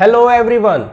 Hello everyone.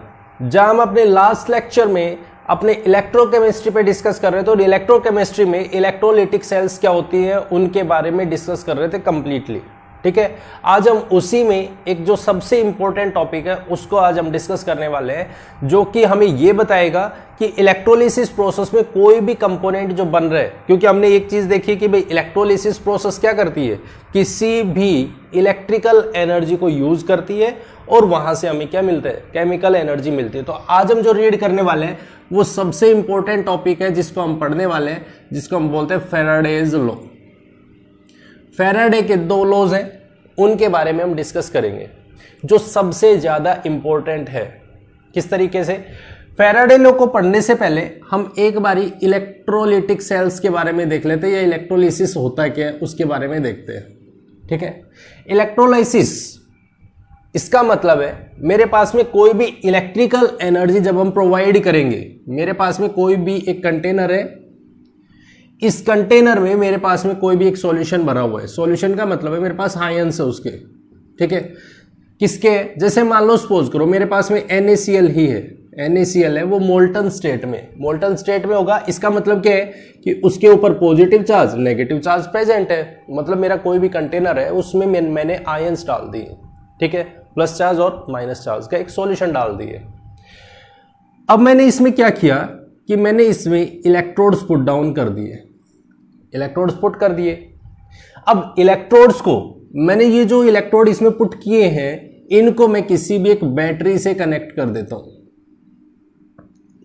जहां हम अपने लास्ट लेक्चर में अपने इलेक्ट्रोकेमिस्ट्री पे डिस्कस कर रहे थे और इलेक्ट्रोकेमिस्ट्री में इलेक्ट्रोलाइटिक सेल्स क्या होती है उनके बारे में डिस्कस कर रहे थे कंप्लीटली। ठीक है, आज हम उसी में एक जो सबसे इंपॉर्टेंट टॉपिक है उसको आज हम डिस्कस करने वाले हैं, जो कि हमें ये बताएगा कि इलेक्ट्रोलिसिस प्रोसेस में कोई भी कंपोनेंट जो बन रहा है, क्योंकि हमने एक चीज देखी कि भाई इलेक्ट्रोलिसिस प्रोसेस क्या करती है, किसी भी इलेक्ट्रिकल एनर्जी को यूज करती है और वहां से हमें क्या मिलता है, केमिकल एनर्जी मिलती है। तो आज हम जो रीड करने वाले हैं वो सबसे इंपॉर्टेंट टॉपिक है जिसको हम पढ़ने वाले हैं, जिसको हम बोलते हैं फैराडेज लॉ। फैराडे के दो लॉज हैं, उनके बारे में हम डिस्कस करेंगे जो सबसे ज्यादा इंपॉर्टेंट है। किस तरीके से? फैराडे लॉ को पढ़ने से पहले हम एक बारी इलेक्ट्रोलाइटिक सेल्स के बारे में देख लेते हैं, या इलेक्ट्रोलिसिस होता है क्या उसके बारे में देखते हैं। ठीक है, इलेक्ट्रोलाइसिस इसका मतलब है मेरे पास में कोई भी इलेक्ट्रिकल एनर्जी जब हम प्रोवाइड करेंगे, मेरे पास में कोई भी एक कंटेनर है, इस कंटेनर में मेरे पास में कोई भी एक सॉल्यूशन भरा हुआ है। सॉल्यूशन का मतलब है मेरे पास आयंस है उसके। ठीक है, किसके? जैसे मान लो सपोज करो मेरे पास में NaCl ही है, NaCl है, वो मोल्टन स्टेट में होगा। इसका मतलब क्या है कि उसके ऊपर positive charge negative charge present है। मतलब मेरा कोई भी कंटेनर है उसमें मैंने आयंस डाल दिए। ठीक है, प्लस चार्ज और माइनस चार्ज का एक सॉल्यूशन डाल दिए। अब मैंने इसमें क्या किया कि मैंने इसमें इलेक्ट्रोड्स पुट डाउन कर दिए, इलेक्ट्रोड्स पुट कर दिए। अब इलेक्ट्रोड्स को मैंने ये जो इलेक्ट्रोड इसमें पुट किए हैं इनको मैं किसी भी एक बैटरी से कनेक्ट कर देता हूं।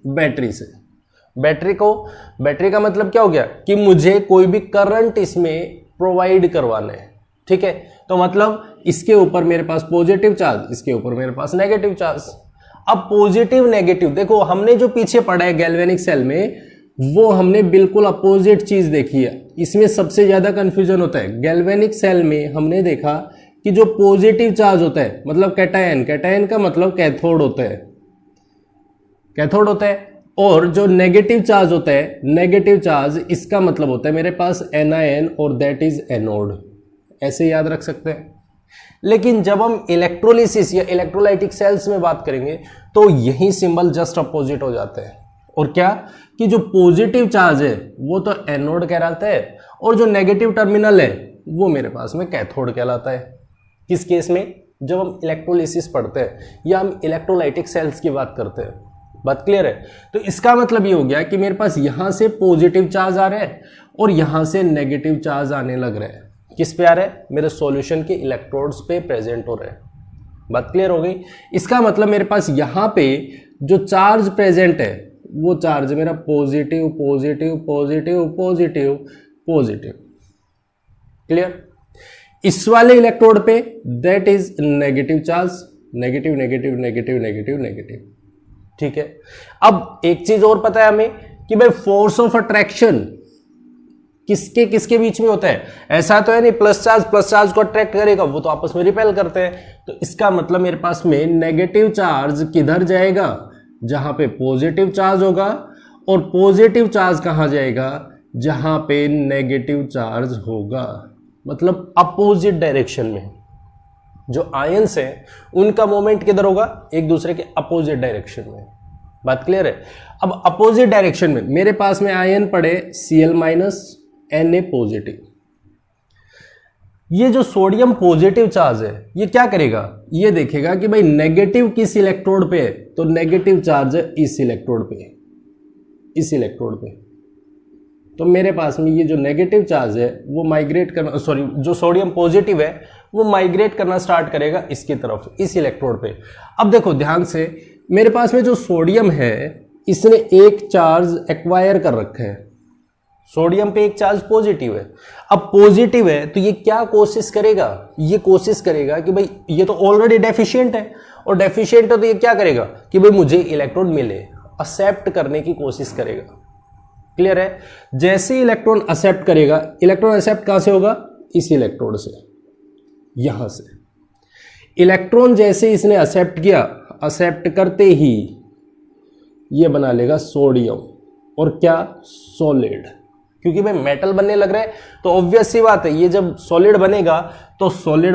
बैटरी से, बैटरी का मतलब क्या हो गया कि मुझे कोई भी करंट इसमें प्रोवाइड करवाना है। ठीक है, तो मतलब इसके ऊपर मेरे पास पॉजिटिव चार्ज, इसके ऊपर मेरे पास नेगेटिव चार्ज। अब पॉजिटिव नेगेटिव देखो, हमने जो पीछे पढ़ा है गैल्वेनिक सेल में वो हमने बिल्कुल अपोजिट चीज देखी है। इसमें सबसे ज्यादा कंफ्यूजन होता है। गैल्वेनिक सेल में हमने देखा कि जो पॉजिटिव चार्ज होता है मतलब कैटायन का मतलब कैथोड होता है, और जो नेगेटिव चार्ज होता है, नेगेटिव चार्ज इसका मतलब होता है मेरे पास एनायन और दैट इज एनोड। ऐसे याद रख सकते हैं। लेकिन जब हम इलेक्ट्रोलिसिस या इलेक्ट्रोलाइटिक सेल्स में बात करेंगे तो यही सिंबल जस्ट अपोजिट हो जाते हैं। और क्या कि जो पॉजिटिव चार्ज है वो तो एनोड कहलाता है और जो नेगेटिव टर्मिनल है वो मेरे पास में कैथोड कहलाता है। किस केस में? जब हम इलेक्ट्रोलिसिस पढ़ते हैं या हम इलेक्ट्रोलाइटिक सेल्स की बात करते हैं। बात क्लियर है? तो इसका मतलब ये हो गया कि मेरे पास यहां से पॉजिटिव चार्ज आ रहा है और यहां से नेगेटिव चार्ज आने लग रहा है। किस पे आ रहा है? मेरे सॉल्यूशन के इलेक्ट्रोड्स पे प्रेजेंट हो रहे हैं। बात क्लियर हो गई? इसका मतलब मेरे पास यहां पे जो चार्ज प्रेजेंट है वो चार्ज मेरा positive positive positive positive positive. Clear? इस वाले इलेक्ट्रोड पे that is negative charge, negative negative negative negative negative. ठीक है, अब एक चीज और पता है हमें कि भाई फोर्स ऑफ अट्रैक्शन किसके किसके बीच में होता है। ऐसा तो है नहीं प्लस चार्ज को अट्रैक्ट करेगा, वो तो आपस में रिपेल करते हैं। तो इसका मतलब मेरे पास में नेगेटिव चार्ज किधर जाएगा? जहां पे पॉजिटिव चार्ज होगा, और पॉजिटिव चार्ज कहां जाएगा? जहां पे नेगेटिव चार्ज होगा, मतलब अपोजिट डायरेक्शन में। जो आयंस है उनका मोमेंट किधर होगा? एक दूसरे के अपोजिट डायरेक्शन में। बात क्लियर है? अब अपोजिट डायरेक्शन में मेरे पास में आयन पड़े Cl माइनस Na पॉजिटिव। ये जो सोडियम पॉजिटिव चार्ज है ये क्या करेगा? ये देखेगा कि भाई नेगेटिव किस इलेक्ट्रोड पे है, तो नेगेटिव चार्ज है इस इलेक्ट्रोड पे, इस इलेक्ट्रोड पे। तो मेरे पास में ये जो नेगेटिव चार्ज है वो माइग्रेट करना, सॉरी जो सोडियम पॉजिटिव है वो माइग्रेट करना स्टार्ट करेगा इसकी तरफ, इस इलेक्ट्रोड पे। अब देखो ध्यान से, मेरे पास में जो सोडियम है इसने एक चार्ज एक्वायर कर रखा है। सोडियम पे एक चार्ज पॉजिटिव है। अब पॉजिटिव है तो ये क्या कोशिश करेगा? ये कोशिश करेगा कि भाई ये तो ऑलरेडी डेफिशिएंट है, और डेफिशिएंट है तो ये क्या करेगा कि भाई मुझे इलेक्ट्रॉन मिले, एक्सेप्ट करने की कोशिश करेगा। क्लियर है? जैसे इलेक्ट्रॉन एक्सेप्ट करेगा, इलेक्ट्रॉन एक्सेप्ट कहां से होगा? इस इलेक्ट्रोड से, यहां से। इलेक्ट्रॉन जैसे इसने एक्सेप्ट किया, एक्सेप्ट करते ही ये बना लेगा सोडियम, और क्या? सॉलिड। क्योंकि भाई मेटल बनने लग रहा है तो ऑब्वियस सी बात है ये जब सॉलिड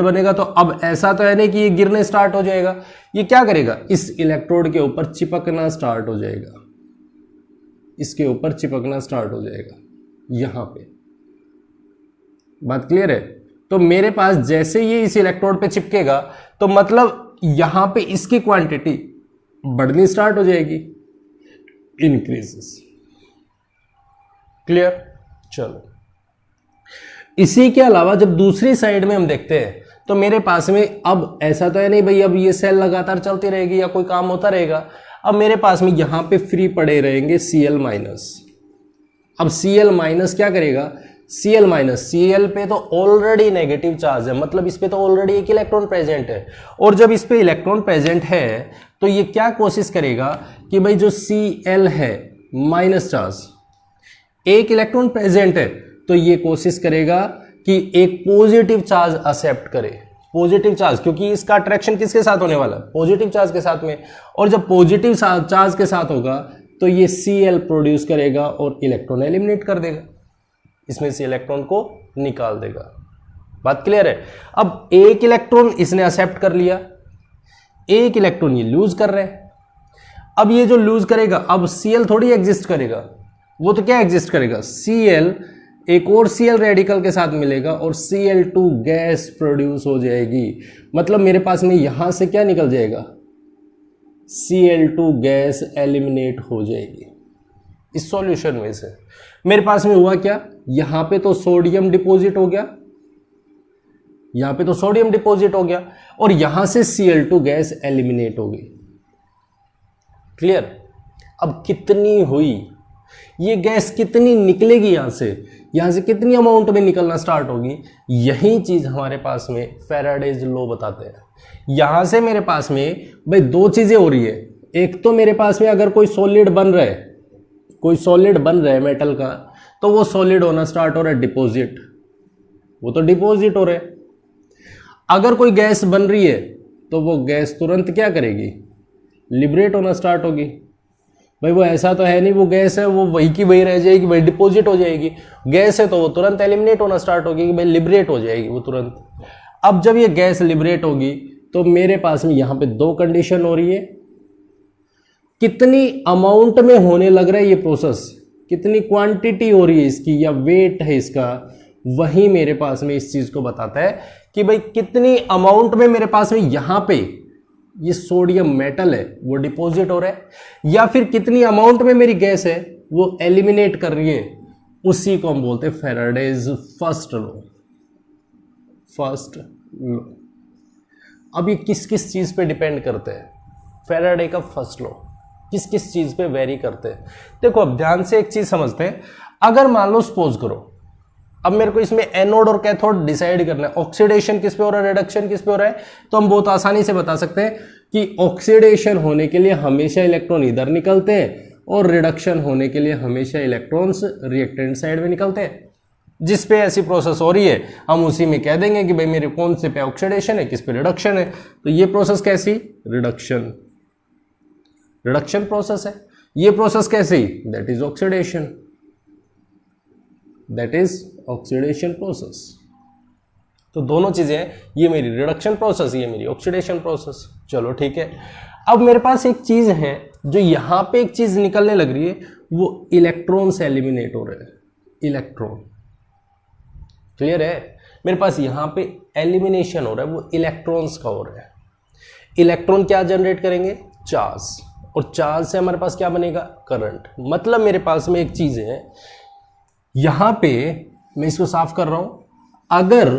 बनेगा तो अब ऐसा तो है नहीं कि ये गिरने स्टार्ट हो जाएगा, ये क्या करेगा, इस इलेक्ट्रोड के ऊपर चिपकना स्टार्ट हो जाएगा, इसके ऊपर चिपकना स्टार्ट हो जाएगा यहां पे। बात क्लियर है? तो मेरे पास जैसे ये इस इलेक्ट्रोड पे चिपकेगा तो मतलब यहां पे इसकी क्वांटिटी बढ़नी स्टार्ट हो जाएगी, इंक्रीजेस। क्लियर? चलो, इसी के अलावा जब दूसरी साइड में हम देखते हैं तो मेरे पास में अब ऐसा तो है नहीं भाई अब ये सेल लगातार चलती रहेगी या कोई काम होता रहेगा, अब मेरे पास में यहां पे फ्री पड़े रहेंगे Cl-। अब Cl- क्या करेगा, Cl- पे तो ऑलरेडी नेगेटिव चार्ज है, मतलब इस पे तो ऑलरेडी एक इलेक्ट्रॉन प्रेजेंट है, और जब इस पे इलेक्ट्रॉन प्रेजेंट है तो ये क्या कोशिश करेगा कि भाई जो Cl है माइनस चार्ज, एक इलेक्ट्रॉन प्रेजेंट है तो ये कोशिश करेगा कि एक पॉजिटिव चार्ज एक्सेप्ट करे, पॉजिटिव चार्ज, क्योंकि इसका अट्रैक्शन किसके साथ होने वाला है, पॉजिटिव चार्ज के साथ में, और जब पॉजिटिव चार्ज के साथ होगा तो ये Cl प्रोड्यूस करेगा और इलेक्ट्रॉन एलिमिनेट कर देगा, इसमें से इलेक्ट्रॉन को निकाल देगा। बात क्लियर है? अब एक इलेक्ट्रॉन इसने एक्सेप्ट कर लिया, एक इलेक्ट्रॉन ये लूज कर रहे हैं, अब ये जो लूज करेगा अब Cl थोड़ी एग्जिस्ट करेगा, वो तो क्या एग्जिस्ट करेगा, Cl एक और Cl रेडिकल के साथ मिलेगा और Cl2 गैस प्रोड्यूस हो जाएगी, मतलब मेरे पास में यहां से क्या निकल जाएगा, Cl2 गैस एलिमिनेट हो जाएगी इस सॉल्यूशन में से। मेरे पास में हुआ क्या, यहां पे तो सोडियम डिपॉजिट हो गया, यहां पे तो सोडियम डिपॉजिट हो गया और यहां से Cl2 गैस एलिमिनेट हो गई। क्लियर? अब कितनी हुई ये गैस, कितनी निकलेगी यहां से कितनी अमाउंट में निकलना स्टार्ट होगी, यही चीज हमारे पास में फैराडेज लॉ बताते हैं। यहां से मेरे पास में भाई दो चीजें हो रही है, एक तो मेरे पास में अगर कोई सॉलिड बन रहा है, कोई सॉलिड बन रहा है मेटल का, तो वो सॉलिड होना स्टार्ट हो रहा है डिपॉजिट, वो तो डिपॉजिट हो रहा है। अगर कोई गैस बन रही है तो वो गैस तुरंत क्या करेगी, लिबरेट होना स्टार्ट होगी। भाई वो ऐसा तो है नहीं वो गैस है वो वही की वही रह जाएगी, भाई डिपॉजिट हो जाएगी, गैस है तो वो तुरंत एलिमिनेट होना स्टार्ट होगी कि भाई लिबरेट हो जाएगी वो तुरंत। अब जब ये गैस लिबरेट होगी तो मेरे पास में यहां पे दो कंडीशन हो रही है, कितनी अमाउंट में होने लग रहा है ये प्रोसेस, कितनी क्वांटिटी हो रही है इसकी या वेट है इसका, वही मेरे पास में इस चीज को बताता है कि भाई कितनी अमाउंट में मेरे पास में यहां पे ये सोडियम मेटल है वो डिपॉजिट हो रहा है या फिर कितनी अमाउंट में मेरी गैस है वो एलिमिनेट कर रही है, उसी को हम बोलते हैं Faraday's first law. First law अब ये किस किस चीज पे डिपेंड करते हैं, फैराडे का फर्स्ट लॉ किस किस चीज पे वेरी करते हैं। देखो अब ध्यान से एक चीज समझते हैं, अगर मान लो सपोज करो अब मेरे को इसमें एनोड और कैथोड डिसाइड करना है, ऑक्सीडेशन किस पे हो रहा है, रिडक्शन किस पे हो रहा है, तो हम बहुत आसानी से बता सकते हैं कि ऑक्सीडेशन होने के लिए हमेशा इलेक्ट्रॉन इधर निकलते हैं और रिडक्शन होने के लिए हमेशा इलेक्ट्रॉन्स रिएक्टेंट साइड में निकलते हैं। जिस पे ऐसी प्रोसेस हो रही है हम उसी में कह देंगे कि भाई मेरे कौन से पे ऑक्सीडेशन है, किस पे रिडक्शन है, तो ये प्रोसेस कैसी, रिडक्शन, रिडक्शन प्रोसेस है। ये प्रोसेस कैसी, that is oxidation, that is oxidation process. तो दोनों चीजें हैं, ये मेरी रिडक्शन प्रोसेस, ये मेरी ऑक्सीडेशन प्रोसेस। चलो ठीक है, अब मेरे पास एक चीज है जो यहां पे एक चीज निकलने लग रही है, वो इलेक्ट्रॉन से एलिमिनेट हो रहे हैं, इलेक्ट्रॉन। क्लियर है? मेरे पास यहां पे एलिमिनेशन हो रहा है वो इलेक्ट्रॉन्स का हो रहा है। इलेक्ट्रॉन क्या जनरेट करेंगे, चार्ज, और चार्ज से हमारे पास क्या बनेगा, करंट। मतलब मेरे पास में एक चीज है, यहां पे मैं इसको साफ कर रहा हूं, अगर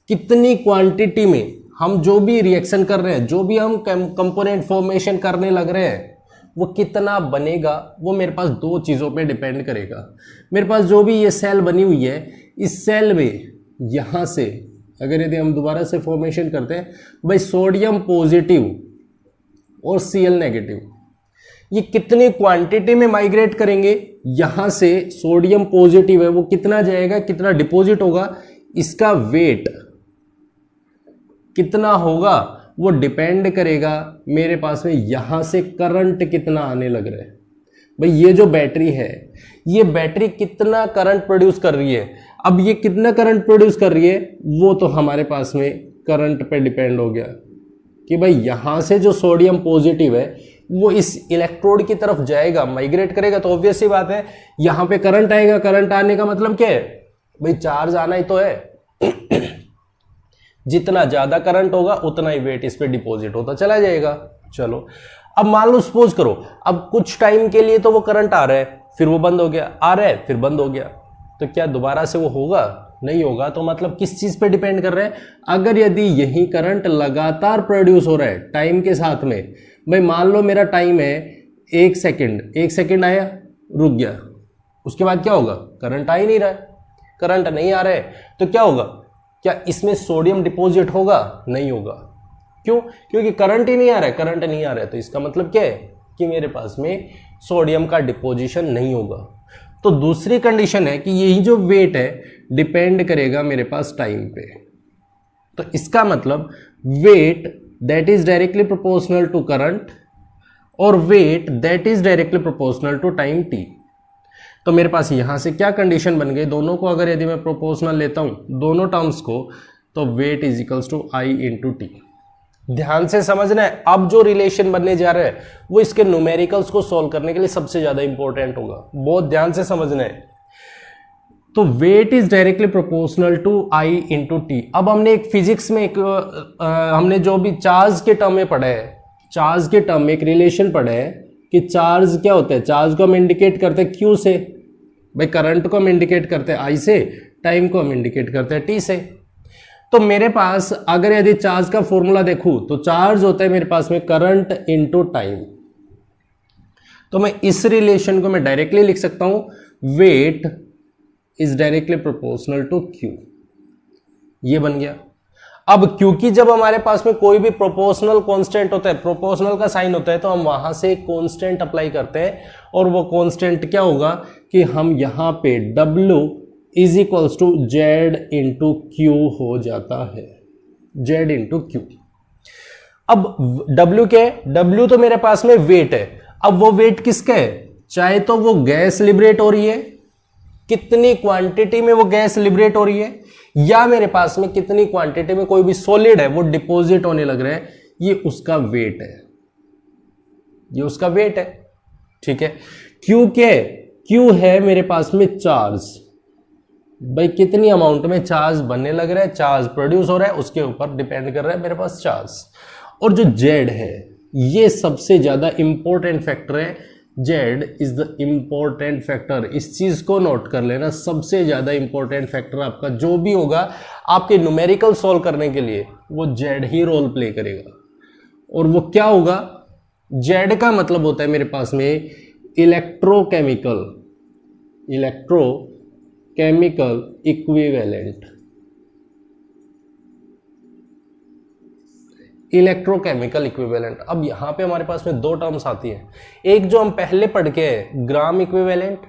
कितनी क्वांटिटी में हम जो भी रिएक्शन कर रहे हैं, जो भी हम कंपोनेंट फॉर्मेशन करने लग रहे हैं, वो कितना बनेगा, वो मेरे पास दो चीजों पे डिपेंड करेगा। मेरे पास जो भी ये सेल बनी हुई है, इस सेल में यहां से अगर यदि हम दोबारा से फॉर्मेशन करते हैं, भाई सोडियम पॉजिटिव और Cl नेगेटिव, ये कितनी क्वांटिटी में माइग्रेट करेंगे, यहां से सोडियम पॉजिटिव है वो कितना जाएगा, कितना डिपॉजिट होगा, इसका वेट कितना होगा वो डिपेंड करेगा मेरे पास में यहां से करंट कितना आने लग रहा है। भाई ये जो बैटरी है, ये बैटरी कितना करंट प्रोड्यूस कर रही है। अब ये कितना करंट प्रोड्यूस कर रही है वो तो हमारे पास में करंट पे डिपेंड हो गया कि भाई यहां से जो सोडियम पॉजिटिव है वो इस इलेक्ट्रोड की तरफ जाएगा, माइग्रेट करेगा, तो ऑब्वियस सी बात है यहां पे करंट आएगा। करंट आने का मतलब क्या है भाई, चार्ज आना ही तो है। जितना ज्यादा करंट होगा उतना ही वेट इस पे डिपॉजिट होता चला जाएगा। चलो अब मान लो सपोज करो, अब कुछ टाइम के लिए तो वो करंट आ रहा है, फिर वो बंद हो गया, आ रहा है फिर बंद हो गया, तो क्या दोबारा से वो होगा? नहीं होगा। तो मतलब किस चीज पे डिपेंड कर रहे हैं? अगर यदि यही करंट लगातार प्रोड्यूस हो रहा है टाइम के साथ में, भाई मान लो मेरा टाइम है 1 सेकेंड, 1 सेकेंड आया रुक गया, उसके बाद क्या होगा? करंट आ ही नहीं रहा है, करंट नहीं आ रहा है, तो क्या होगा? क्या इसमें सोडियम डिपॉजिट होगा? नहीं होगा। क्यों? क्योंकि करंट ही नहीं आ रहा है, करंट नहीं आ रहा है, तो इसका मतलब क्या है कि मेरे पास में सोडियम का डिपोजिशन नहीं होगा। तो दूसरी कंडीशन है कि यही जो वेट है डिपेंड करेगा मेरे पास टाइम पे। तो इसका मतलब weight that is directly proportional to current और weight that is directly proportional to time T. तो मेरे पास यहां से क्या कंडीशन बन गई? दोनों को अगर यदि मैं प्रोपोर्शनल लेता हूं दोनों टर्म्स को, तो weight is equals to I into T. ध्यान से समझना है, अब जो रिलेशन बनने जा रहा है वो इसके न्यूमेरिकल्स को सॉल्व करने के लिए सबसे ज्यादा इंपॉर्टेंट होगा, बहुत ध्यान से समझना है। तो weight is directly proportional to I into T. अब हमने एक फिजिक्स में हमने जो भी चार्ज के टर्म में पढ़ा है, चार्ज के टर्म में एक रिलेशन पढ़ा है कि चार्ज क्या होता है, चार्ज को हम इंडिकेट करते हैं क्यू से, भाई करंट को हम इंडिकेट करते हैं आई से, टाइम को हम इंडिकेट करते हैं टी से। तो मेरे पास अगर यदि चार्ज का फॉर्मूला देखूं तो चार्ज होता है मेरे पास में करंट इनटू टाइम। तो मैं इस रिलेशन को मैं डायरेक्टली लिख सकता हूं, weight is directly proportional to Q. ये बन गया। अब क्योंकि जब हमारे पास में कोई भी प्रोपोर्शनल कांस्टेंट होता है, प्रोपोर्शनल का साइन होता है, तो हम वहां से कांस्टेंट अप्लाई करते हैं और वो कांस्टेंट क्या होगा कि हम यहां पे W is equals to Z into Q हो जाता है, जेड इंटू क्यू। अब W क्या है? W तो मेरे पास में वेट है। अब वो वेट किसका है? चाहे तो वो गैस लिबरेट हो रही है, कितनी क्वांटिटी में वो गैस लिबरेट हो रही है, या मेरे पास में कितनी क्वांटिटी में कोई भी सॉलिड है वो डिपॉजिट होने लग रहा है, ये उसका वेट है, ये उसका वेट है। ठीक है। क्यू क्या है? क्यू है मेरे पास में चार्ज, भाई कितनी अमाउंट में चार्ज बनने लग रहा है, चार्ज प्रोड्यूस हो रहा है, उसके ऊपर डिपेंड कर रहा है मेरे पास चार्ज। और जो जेड है ये सबसे ज्यादा इंपॉर्टेंट फैक्टर है, Z is the important factor. इस चीज को नोट कर लेना, सबसे ज्यादा इंपॉर्टेंट फैक्टर आपका जो भी होगा आपके न्यूमेरिकल सॉल्व करने के लिए वो जेड ही रोल प्ले करेगा। और वो क्या होगा? जेड का मतलब होता है मेरे पास में electrochemical, electrochemical equivalent, electrochemical equivalent. अब यहां पे हमारे पास में दो टर्म्स आती हैं, एक जो हम पहले पढ़ के ग्राम इक्विवेलेंट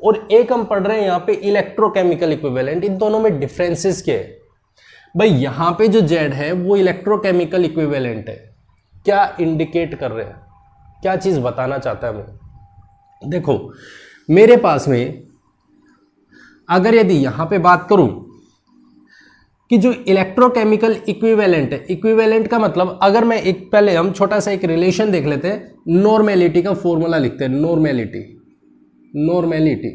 और एक हम पढ़ रहे हैं यहां पे इलेक्ट्रोकेमिकल इक्विवेलेंट। इन दोनों में डिफरेंसेस क्या है? भाई यहां पे जो जेड है वो इलेक्ट्रोकेमिकल इक्विवेलेंट है, क्या इंडिकेट कर रहे हैं, क्या चीज बताना चाहता है हमें? देखो मेरे पास में अगर यदि यहां पे बात करूं कि जो इलेक्ट्रोकेमिकल इक्विवेलेंट है, इक्विवेलेंट का मतलब अगर मैं एक पहले हम छोटा सा एक रिलेशन देख लेते हैं, नॉर्मेलिटी का फॉर्मूला लिखते हैं, नॉर्मेलिटी, नॉर्मेलिटी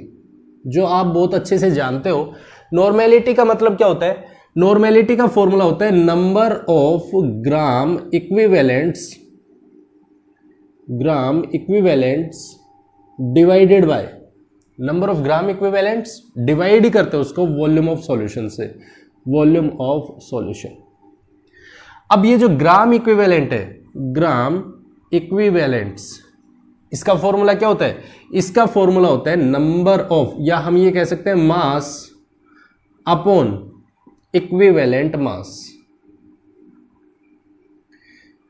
जो आप बहुत अच्छे से जानते हो। नॉर्मेलिटी का मतलब क्या होता है? नॉर्मेलिटी का फॉर्मूला होता है number of gram equivalents, gram equivalents divided by number of gram equivalents, divide ही करते हैं उसको वॉल्यूम ऑफ सॉल्यूशन से, वॉल्यूम ऑफ सॉल्यूशन। अब ये जो ग्राम इक्विवेलेंट है, ग्राम इक्विवेलेंट्स, इसका फॉर्मूला क्या होता है? इसका फॉर्मूला होता है नंबर ऑफ, या हम ये कह सकते हैं mass upon equivalent mass,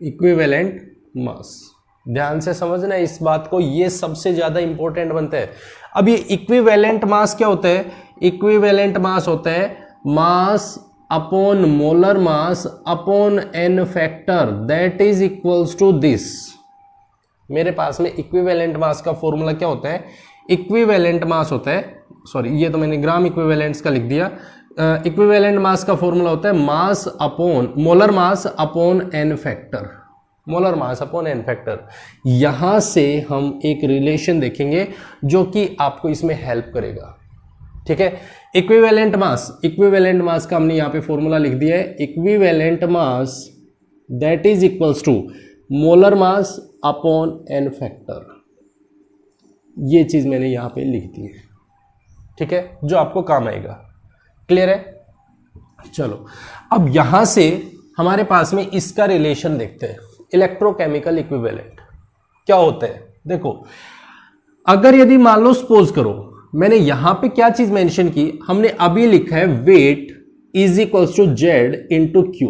equivalent mass. ध्यान से समझना इस बात को, ये सबसे ज्यादा इंपॉर्टेंट बनता है। अब ये इक्विवेलेंट मास क्या होता है? इक्विवेलेंट मास होता है mass upon molar mass upon n factor that is equals to this, मेरे पास में इक्विवेलेंट मास का फॉर्मूला क्या होता है, इक्विवेलेंट मास होता है, सॉरी ये तो मैंने ग्राम इक्विवेलेंट्स का लिख दिया, इक्विवेलेंट मास का फॉर्मूला होता है mass upon molar mass upon n factor, molar mass upon n factor. यहां से हम एक रिलेशन देखेंगे जो कि आपको इसमें हेल्प करेगा, ठीक है। इक्विवेलेंट मास का हमने यहां पे फॉर्मूला लिख दिया है, equivalent mass that is equals to molar mass upon n factor. ये चीज मैंने यहां पे लिख दी है, ठीक है, जो आपको काम आएगा। क्लियर है? चलो अब यहां से हमारे पास में इसका रिलेशन देखते हैं, इलेक्ट्रोकेमिकल इक्विवेलेंट क्या होता है। देखो अगर यदि मान लो सपोज करो, मैंने यहां पे क्या चीज मेंशन की, हमने अभी लिखा है weight is equals to Z into Q.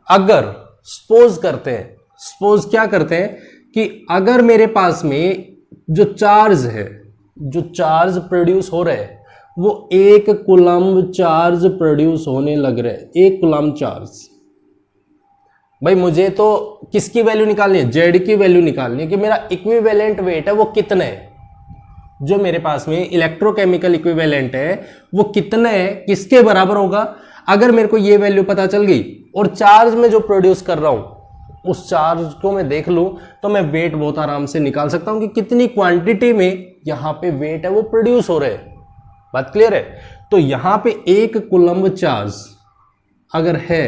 अगर सपोज करते हैं, सपोज क्या करते हैं कि अगर मेरे पास में जो चार्ज है, जो चार्ज प्रोड्यूस हो रहा है वो 1 कूलम्ब चार्ज प्रोड्यूस होने लग रहा है, 1 कूलम्ब चार्ज। भाई मुझे तो किसकी वैल्यू निकालनी है, जेड की वैल्यू निकालनी है कि मेरा इक्विवेलेंट वेट है वो कितना है, जो मेरे पास में इलेक्ट्रोकेमिकल इक्विवेलेंट है वो कितना है, किसके बराबर होगा। अगर मेरे को ये वैल्यू पता चल गई और चार्ज में जो प्रोड्यूस कर रहा हूं उस चार्ज को मैं देख लूं तो मैं वेट बहुत आराम से निकाल सकता हूं कि कितनी क्वांटिटी में यहां पे वेट है वो प्रोड्यूस हो रहे हैं। बात क्लियर है? तो यहां पे 1 कूलम्ब चार्ज अगर है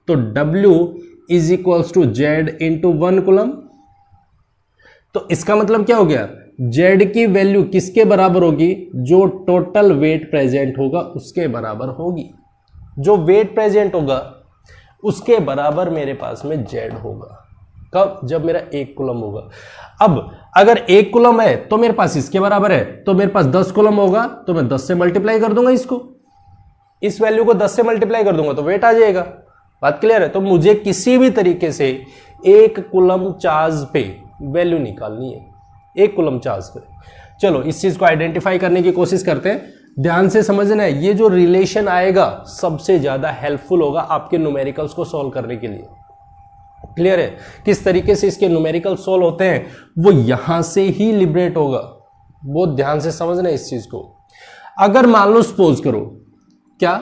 तो W is equals to Z into 1 coulomb. तो इसका मतलब क्या हो गया, जेड की वैल्यू किसके बराबर होगी, जो टोटल वेट प्रेजेंट होगा उसके बराबर होगी। जो वेट प्रेजेंट होगा उसके बराबर मेरे पास में जेड होगा। कब? जब मेरा 1 कूलम्ब होगा। अब अगर 1 कूलम्ब है तो मेरे पास इसके बराबर है, तो मेरे पास 10 कूलम्ब होगा तो मैं 10 से मल्टीप्लाई कर दूंगा इसको, इस वैल्यू को 10 से मल्टीप्लाई कर दूंगा तो वेट आ जाएगा। बात क्लियर है? तो मुझे किसी भी तरीके से 1 कूलम्ब चार्ज पे वैल्यू निकालनी है, 1 कूलम्ब चार्ज पे। चलो इस चीज को आइडेंटिफाई करने की कोशिश करते हैं। ध्यान से समझना है, ये जो रिलेशन आएगा सबसे ज्यादा हेल्पफुल होगा आपके न्यूमेरिकल्स को सॉल्व करने के लिए। क्लियर है? किस तरीके से इसके न्यूमेरिकल सॉल्व होते हैं वो यहां से ही लिबरेट होगा। बहुत ध्यान से समझना है इस चीज को। अगर मान लो सपोज करो क्या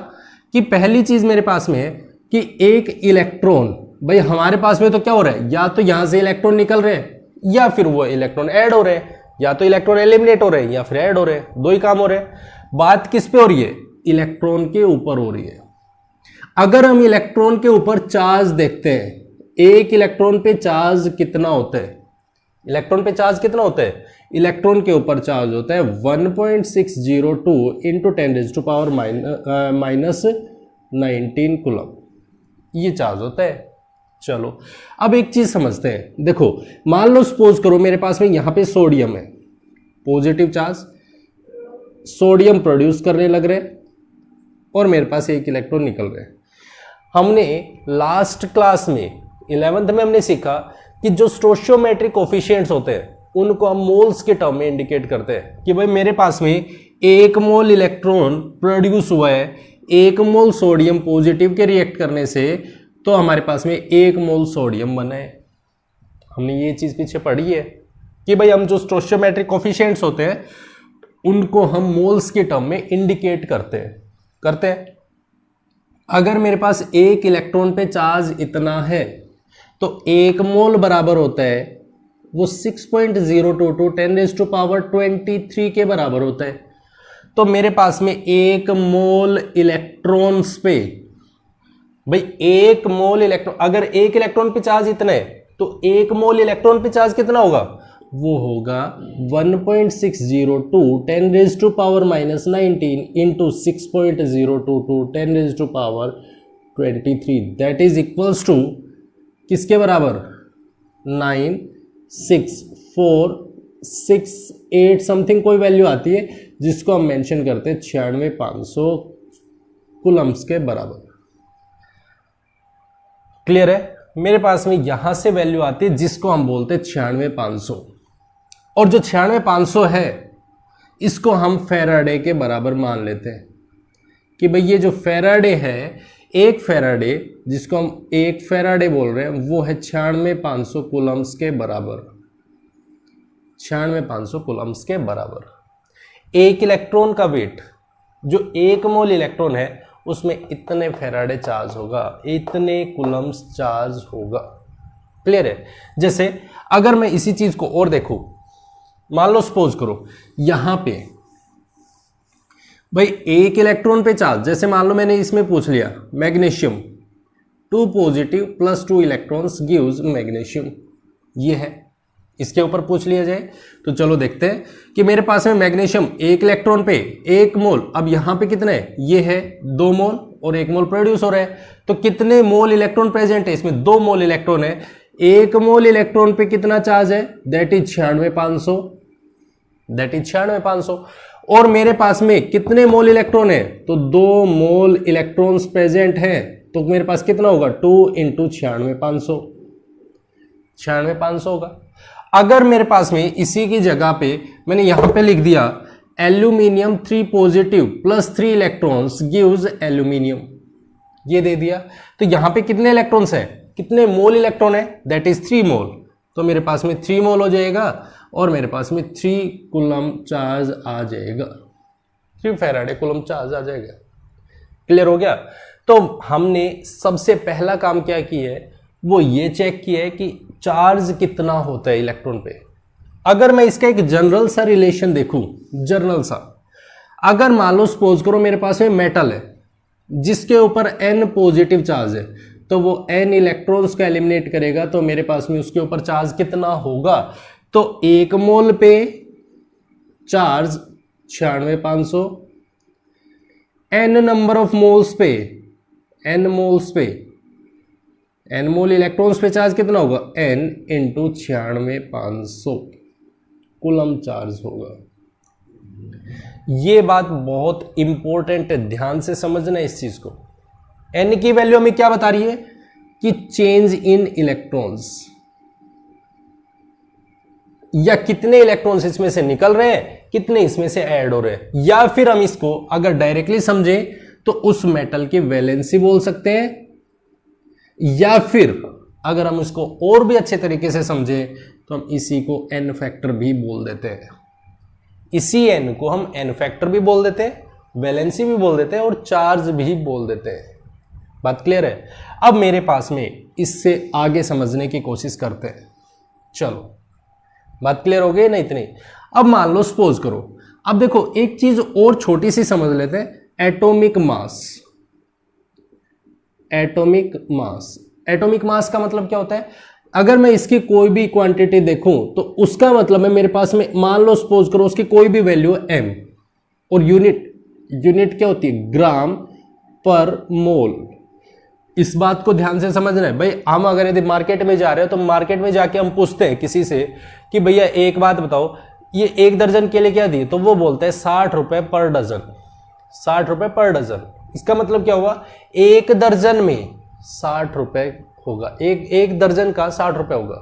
कि पहली चीज मेरे पास में है कि एक इलेक्ट्रॉन, भाई हमारे पास में तो क्या हो रहा है, या तो यहां से इलेक्ट्रॉन निकल रहे हैं या फिर वो इलेक्ट्रॉन ऐड हो रहे हैं, या तो इलेक्ट्रॉन एलिमिनेट हो रहे हैं या फिर ऐड हो रहे हैं, दो ही काम हो रहे हैं। बात किस पे हो रही है, इलेक्ट्रॉन के ऊपर हो रही है। अगर हम इलेक्ट्रॉन के ऊपर चार्ज देखते हैं, एक इलेक्ट्रॉन पे चार्ज कितना होता है, इलेक्ट्रॉन पे चार्ज कितना होता है, इलेक्ट्रॉन के ऊपर चार्ज होता है 1.602 इंटू 10⁻⁻⁻19 कूलम्ब, ये चार्ज होता है। चलो अब एक चीज समझते हैं। देखो मान लो सपोज करो मेरे पास में यहां पे सोडियम है, पॉजिटिव चार्ज, सोडियम प्रोड्यूस करने लग रहे और मेरे पास एक इलेक्ट्रॉन निकल रहे। हमने लास्ट क्लास में 11th में हमने सीखा कि जो स्टोइचियोमेट्रिक कोफिशिएंट्स होते हैं उनको हम मोल्स के टर्म में इंडिकेट करते हैं कि भाई मेरे पास में 1 मोल इलेक्ट्रॉन प्रोड्यूस हुआ है 1 मोल सोडियम पॉजिटिव के रिएक्ट करने से, तो हमारे पास में 1 मोल सोडियम बना है। हमने ये चीज पीछे पढ़ी है कि भाई हम जो स्टोइचियोमेट्रिक कोफिशिएंट्स होते हैं उनको हम मोल्स के टर्म में इंडिकेट करते हैं। अगर मेरे पास 1 इलेक्ट्रॉन पे चार्ज इतना है तो 1 मोल बराबर होता है वो 6.022 10⁻23 के बराबर होता है। तो मेरे पास में 1 मोल इलेक्ट्रॉन्स पे, भाई 1 मोल इलेक्ट्रॉन, अगर 1 इलेक्ट्रॉन पे चार्ज इतना है तो 1 मोल इलेक्ट्रॉन पे चार्ज कितना होगा, वो होगा 1.602 10⁻⁻19 into 6.022 10⁻23, that is equals to किसके बराबर, 96468 समथिंग कोई वैल्यू आती है जिसको हम मेंशन करते हैं 96500 कूलम्ब्स के बराबर। क्लियर है? मेरे पास में यहां से वैल्यू आती है जिसको हम बोलते हैं 96500, और जो 96500 है इसको हम फैराडे के बराबर मान लेते हैं कि भाई ये जो फैराडे है एक फेराडे, जिसको हम एक फेराडे बोल रहे हैं, वो है 96,500 कूलम्स के बराबर, 96,500 कूलम्स के बराबर। एक इलेक्ट्रॉन का वेट, जो एक मोल इलेक्ट्रॉन है उसमें इतने फेराडे चार्ज होगा, इतने कूलम्स चार्ज होगा। क्लियर है? जैसे अगर मैं इसी चीज को और देखूं, मान लो सपोज करो यहां पे भाई एक इलेक्ट्रॉन पे चार्ज, जैसे मान लो मैंने इसमें पूछ लिया magnesium 2 positive plus 2 electrons gives magnesium, ये है, इसके ऊपर पूछ लिया जाए तो चलो देखते हैं कि मेरे पास में मैग्नीशियम एक इलेक्ट्रॉन पे 1 मोल, अब यहां पे कितने, ये है 2 मोल और 1 मोल प्रोड्यूस हो रहा है, तो कितने मोल इलेक्ट्रॉन प्रेजेंट है, इसमें 2 मोल इलेक्ट्रॉन है। 1 मोल इलेक्ट्रॉन पे कितना चार्ज है, दैट इज 96,500, दैट इज 96,500। और मेरे पास में कितने मोल इलेक्ट्रॉन है, तो 2 मोल इलेक्ट्रॉन्स प्रेजेंट हैं, तो मेरे पास कितना होगा 2 इंटू 96,500, 96,500 होगा। अगर मेरे पास में इसी की जगह पे मैंने यहां पे लिख दिया aluminium 3 positive plus 3 electrons gives aluminium, ये दे दिया, तो यहां पे कितने इलेक्ट्रॉन्स हैं, कितने मोल इलेक्ट्रॉन है, दैट इज 3 मोल, तो मेरे पास में 3 मोल हो जाएगा और मेरे पास में 3 कूलम चार्ज आ जाएगा, 3 फेराडे कूलम चार्ज आ जाएगा। क्लियर हो गया? तो हमने सबसे पहला काम क्या किया है, वो ये चेक किया है कि चार्ज कितना होता है इलेक्ट्रॉन पे। अगर मैं इसका एक जनरल सा रिलेशन देखूं, जनरल सा, अगर मान लो सपोज करो मेरे पास में मेटल है जिसके ऊपर n पॉजिटिव चार्ज है, तो वो n इलेक्ट्रॉन्स को एलिमिनेट करेगा, तो मेरे पास में उसके ऊपर चार्ज कितना होगा, तो 1 मोल पे charge 96,500, n number of moles पे, n मोल्स पे, n मोल इलेक्ट्रॉन्स पे चार्ज कितना होगा, n इंटू 96,500 कूलम चार्ज होगा। ये बात बहुत इंपॉर्टेंट है, ध्यान से समझना इस चीज को। n की वैल्यू हमें क्या बता रही है कि चेंज इन इलेक्ट्रॉन्स, या कितने इलेक्ट्रॉन्स इसमें से निकल रहे हैं, कितने इसमें से ऐड हो रहे हैं, या फिर हम इसको अगर डायरेक्टली समझे तो उस मेटल की वैलेंसी बोल सकते हैं, या फिर अगर हम इसको और भी अच्छे तरीके से समझे तो हम इसी को n फैक्टर भी बोल देते हैं, इसी n को हम n फैक्टर भी बोल देते हैं, वैलेंसी भी बोल देते हैं और चार्ज भी बोल देते हैं। बात क्लियर है? अब मेरे पास में इससे आगे समझने की कोशिश करते हैं। चलो बात क्लियर हो गई ना इतनी? अब मान लो सपोज करो, अब देखो एक चीज और छोटी सी समझ लेते हैं, atomic mass. Atomic mass, atomic mass का मतलब क्या होता है, अगर मैं इसकी कोई भी क्वांटिटी देखूं तो उसका मतलब है मेरे पास में, मान लो सपोज करो उसकी कोई भी वैल्यू m, और यूनिट क्या होती है, ग्राम पर मोल। इस बात को ध्यान से समझना है भाई। हम अगर यदि मार्केट में जा रहे हो तो मार्केट में जाके हम पूछते हैं किसी से कि भैया एक बात बताओ, ये 1 दर्जन केले क्या दिए, तो वो बोलते हैं 60 रुपए पर डजन, 60 रुपए पर डजन। इसका मतलब क्या हुआ, 1 दर्जन में 60 रुपए होगा, एक दर्जन का 60 रुपए होगा।